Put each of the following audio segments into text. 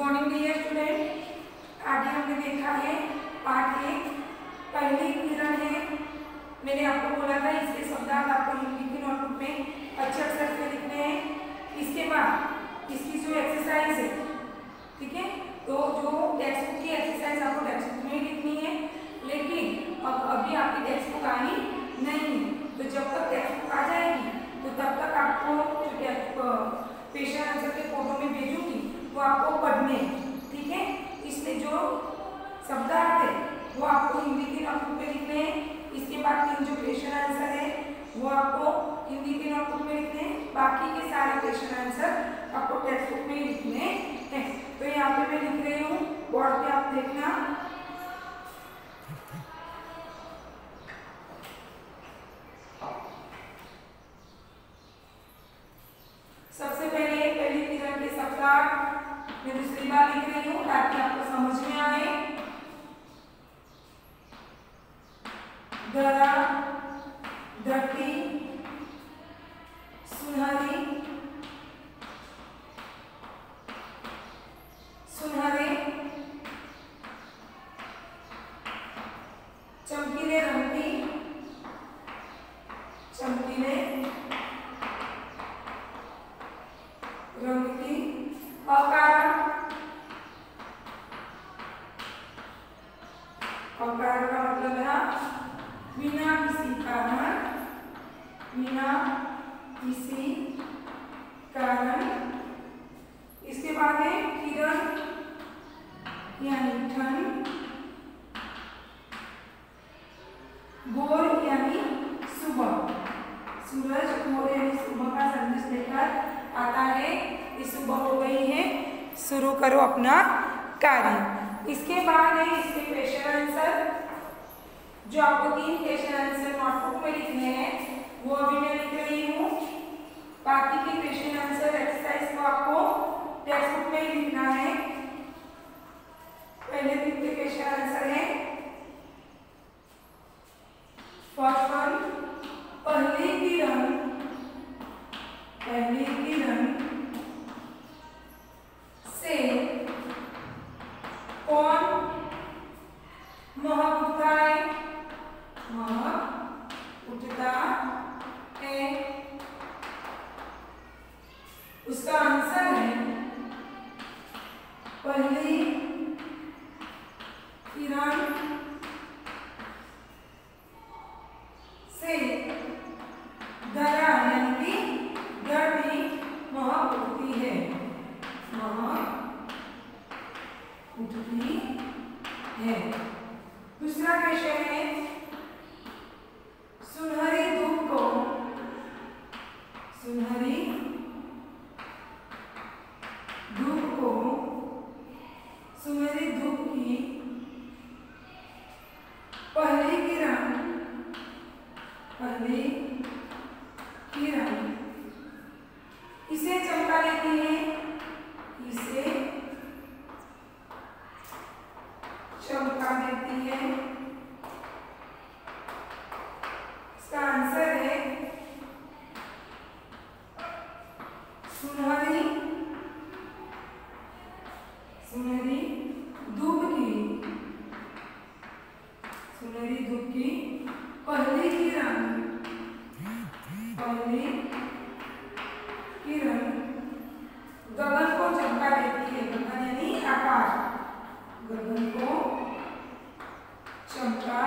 Morning dear student. आगे हमने देखा है पाठ 1 पहली किरण है। मैंने आपको बोला था इसके शब्दार्थ आपको हिंदी की नोटबुक में अच्छे अक्षर से लिखने हैं। इसके बाद इसकी जो एक्सरसाइज है, ठीक है, तो जो टेक्स्ट बुक की एक्सरसाइज आपको टेक्स्ट बुक में ही लिखनी है, लेकिन अब अभी आपकी टेक्स्ट बुक आई नहीं है, तो जब तक टेक्स्ट बुक आ जाएगी तो तब तक आपको क्वेश्चन आंसर के फोटो में भेजूंगी, वो आपको पढ़ने, ठीक है। इसमें जो शब्दार्थ है वो आपको हिंदी की नोटबुक में लिखने हैं। इसके बाद 3 जो क्वेश्चन आंसर है वो आपको हिंदी की नोटबुक में लिखने हैं। बाकी के सारे क्वेश्चन आंसर आपको टेक्स्ट बुक में ही लिखने हैं। तो यहाँ पे मैं लिख रही हूँ, बोर्ड पे आप देखना। सबसे पहले पहली किरण के शब्दार्थ मैं दूसरी बार लिख रही हूँ ताकि आपको समझ में आए। धरा, धरती, सुनहरी, सुनहरे, चमकीले रंग की, चमकीले रंग की, अकारण, अकारण का मतलब है बिना किसी कारण, बिना किसी कारण। इसके बाद है किरण यानी ठंड, भोर यानी सुबह, सूरज भोर यानी सुबह का संदेश लेकर आता है। इस सुबह हो गई है, शुरू करो अपना कार्य। इसके बाद है इसके क्वेश्चन आंसर, जो आपको 3 क्वेश्चन आंसर नोटबुक में लिखने हैं वो अभी मैं लिख रही हूँ। बाकी के क्वेश्चन आंसर एक्सरसाइज को आपको टेक्स्ट बुक में ही लिखना है। पहले 3 के क्वेश्चन आंसर है। फर्स्ट वन, पहली किरण, पहली किरण से कौन महक उठता है, महक उठता है। उसका आंसर है पहली किरण से धरा यानी कि धरती महक उठती है, महक उठती है। दूसरा क्वेश्चन है, सुनहरी धूप को, सुनहरी धूप को, सुनहरी धूप की पहली किरण, पहली किरण इसे चमका देती है, इसे चमका देती है। इसका आंसर है सुनहरी, सुनहरी धूप की, सुनहरी धूप की पहली किरण, पहली किरण गगन को चमका देती है। गगन यानी आकाश, गगन को चमका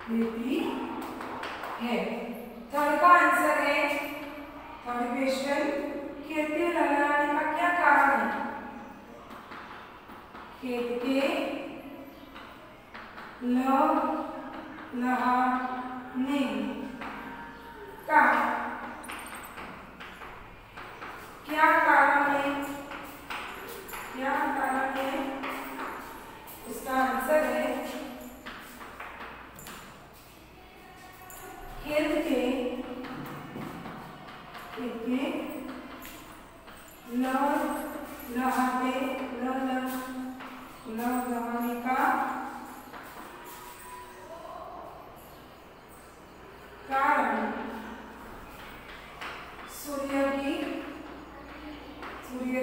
देती है। थर्ड का आंसर है, थर्ड क्वेश्चन, खेत के लहराने का क्या कारण है। खेत के लहराने का क्या कारण है, क्या कारण है। इसका आंसर है खेत के लहराने का कारण सूर्य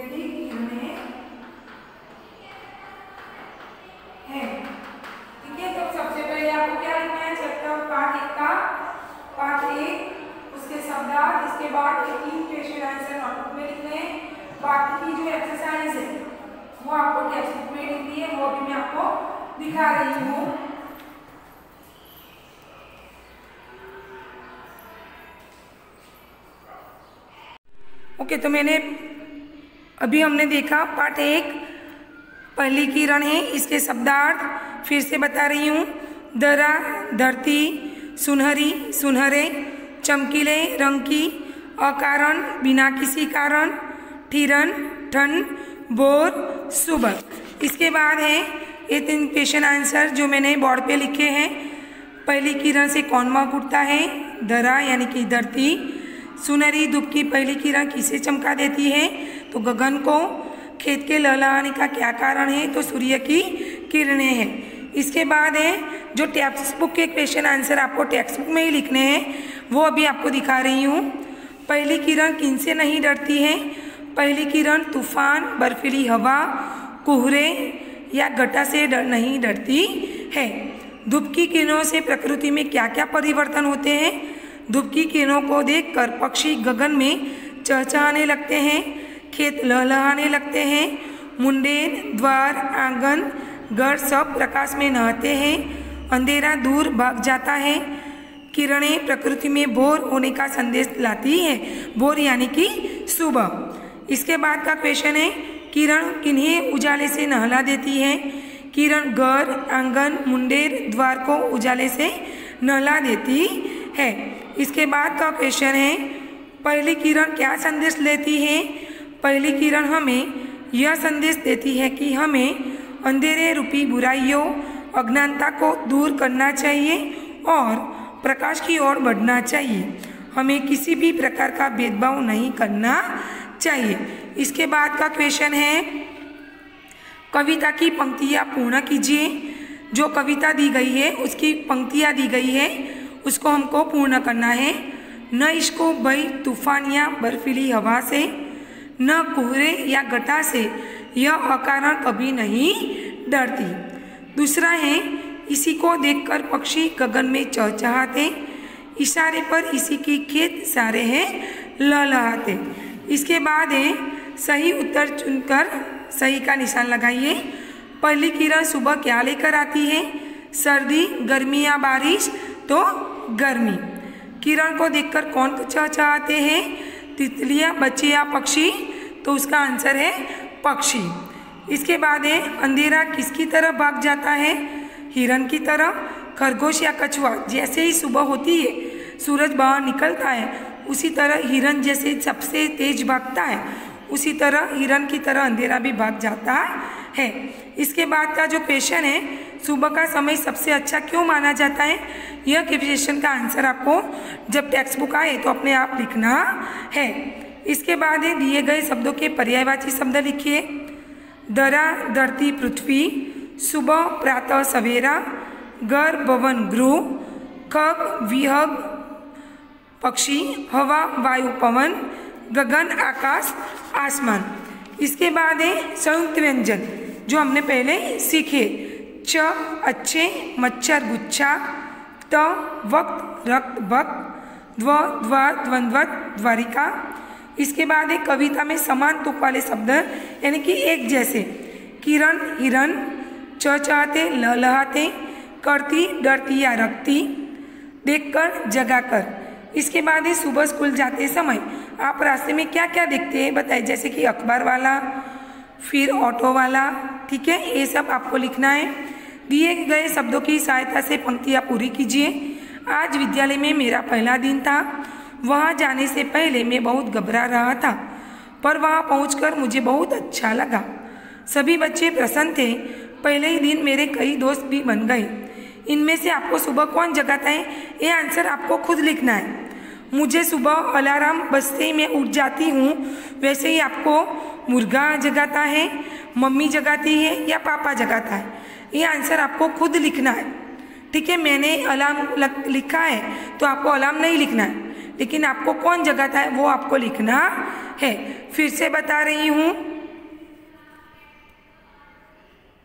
की किरणें हैं वो भी मैं आपको दिखा रही हूँ। ओके, तो अभी हमने देखा पाठ 1 पहली किरण है, इसके शब्दार्थ फिर से बता रही हूँ। दरा धरती, सुनहरी सुनहरे, चमकीले रंग की, अकारण बिना किसी कारण, ठिरन ठन, बोर सुबह। इसके बाद है ये 3 क्वेश्चन आंसर जो मैंने बोर्ड पे लिखे हैं। पहली किरण से कौन मग उठता है? दरा यानी कि धरती। सुनहरी धूप की पहली किरण किसे चमका देती है? तो गगन को। खेत के लहलहाने का क्या कारण है? तो सूर्य की किरणें हैं। इसके बाद है जो टेक्स्ट बुक के क्वेश्चन आंसर आपको टेक्स्ट बुक में ही लिखने हैं, वो अभी आपको दिखा रही हूँ। पहली किरण किनसे नहीं डरती है? पहली किरण तूफान, बर्फीली हवा, कोहरे या घटा से नहीं डरती है। धूप की किरणों से प्रकृति में क्या क्या परिवर्तन होते हैं? धूप की किरणों को देखकर पक्षी गगन में चहचहाने लगते हैं, खेत लहलहाने लगते हैं, मुंडेर, द्वार, आंगन, घर सब प्रकाश में नहाते हैं, अंधेरा दूर भाग जाता है। किरणें प्रकृति में भोर होने का संदेश लाती है। भोर यानी कि सुबह। इसके बाद का क्वेश्चन है किरण किन्हें उजाले से नहला देती है? किरण घर, आंगन, मुंडेर, द्वार को उजाले से नहला देती है। इसके बाद का क्वेश्चन है पहली किरण क्या संदेश लेती है? पहली किरण हमें यह संदेश देती है कि हमें अंधेरे रूपी बुराइयों, अज्ञानता को दूर करना चाहिए और प्रकाश की ओर बढ़ना चाहिए। हमें किसी भी प्रकार का भेदभाव नहीं करना चाहिए। इसके बाद का क्वेश्चन है कविता की पंक्तियाँ पूर्ण कीजिए। जो कविता दी गई है उसकी पंक्तियाँ दी गई है, उसको हमको पूर्ण करना है। न इसको भय तूफान या बर्फीली हवा से, न कोहरे या घटा से, यह अकारण कभी नहीं डरती। दूसरा है इसी को देखकर पक्षी गगन में चहचहाते, इशारे पर इसी की खेत सारे हैं लहलहाते। इसके बाद है सही उत्तर चुनकर सही का निशान लगाइए। पहली किरण सुबह क्या लेकर आती है? सर्दी, गर्मी या बारिश? तो गर्मी। किरण को देखकर कौन चहचहाते हैं? तितलियां, बच्चे या पक्षी? तो उसका आंसर है पक्षी। इसके बाद है अंधेरा किसकी तरफ भाग जाता है? हिरण की तरफ। खरगोश या कछुआ? जैसे ही सुबह होती है, सूरज बाहर निकलता है, उसी तरह हिरण जैसे सबसे तेज भागता है, उसी तरह हिरण की तरह अंधेरा भी भाग जाता है। इसके बाद का जो क्वेश्चन है सुबह का समय सबसे अच्छा क्यों माना जाता है? यह क्वेश्चन का आंसर आपको जब टेक्स्ट बुक आए तो अपने आप लिखना है। इसके बाद है दिए गए शब्दों के पर्यायवाची शब्द लिखिए। दरा धरती पृथ्वी, सुबह प्रातः सवेरा, घर भवन गृह, खग विहग पक्षी, हवा वायु पवन, गगन आकाश आसमान। इसके बाद है संयुक्त व्यंजन जो हमने पहले सीखे। च अच्छे, मच्छर गुच्छा, त वक्त रक्त वक्त, द्व द्वार द्वंद्वत द्वारिका। इसके बाद एक कविता में समान तुक वाले शब्द यानी कि एक जैसे। किरण हिरण, चहचहाते लहलहाते, करती डरती या रखती, देखकर जगाकर। इसके बाद ही सुबह स्कूल जाते समय आप रास्ते में क्या क्या देखते हैं बताइए, जैसे कि अखबार वाला, फिर ऑटो वाला, ठीक है, ये सब आपको लिखना है। दिए गए शब्दों की सहायता से पंक्तियाँ पूरी कीजिए। आज विद्यालय में मेरा पहला दिन था। वहाँ जाने से पहले मैं बहुत घबरा रहा था, पर वहाँ पहुँचकर मुझे बहुत अच्छा लगा। सभी बच्चे प्रसन्न थे। पहले ही दिन मेरे कई दोस्त भी बन गए। इनमें से आपको सुबह कौन जगाता है? ये आंसर आपको खुद लिखना है। मुझे सुबह अलार्म बजते ही मैं उठ जाती हूँ, वैसे ही आपको मुर्गा जगाता है, मम्मी जगाती है या पापा जगाता है? ये आंसर आपको खुद लिखना है, ठीक है। मैंने अलार्म लिखा है तो आपको अलार्म नहीं लिखना है, लेकिन आपको कौन जगाता है वो आपको लिखना है। फिर से बता रही हूँ,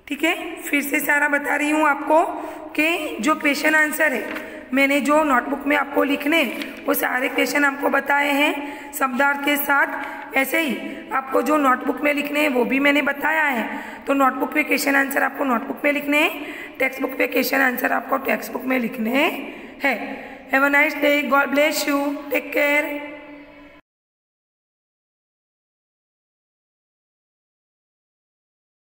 ठीक है, फिर से सारा बता रही हूँ आपको कि जो क्वेश्चन आंसर है मैंने जो नोटबुक में आपको लिखने वो सारे क्वेश्चन आपको बताए हैं शब्दार्थ के साथ। ऐसे ही आपको जो नोटबुक में लिखने हैं वो भी मैंने बताया है। तो नोटबुक पे क्वेश्चन आंसर आपको नोटबुक में लिखने हैं, टेक्स्ट बुक पे क्वेश्चन आंसर आपको टेक्स्ट बुक में लिखने हैं। Have a nice day, God bless you, take care.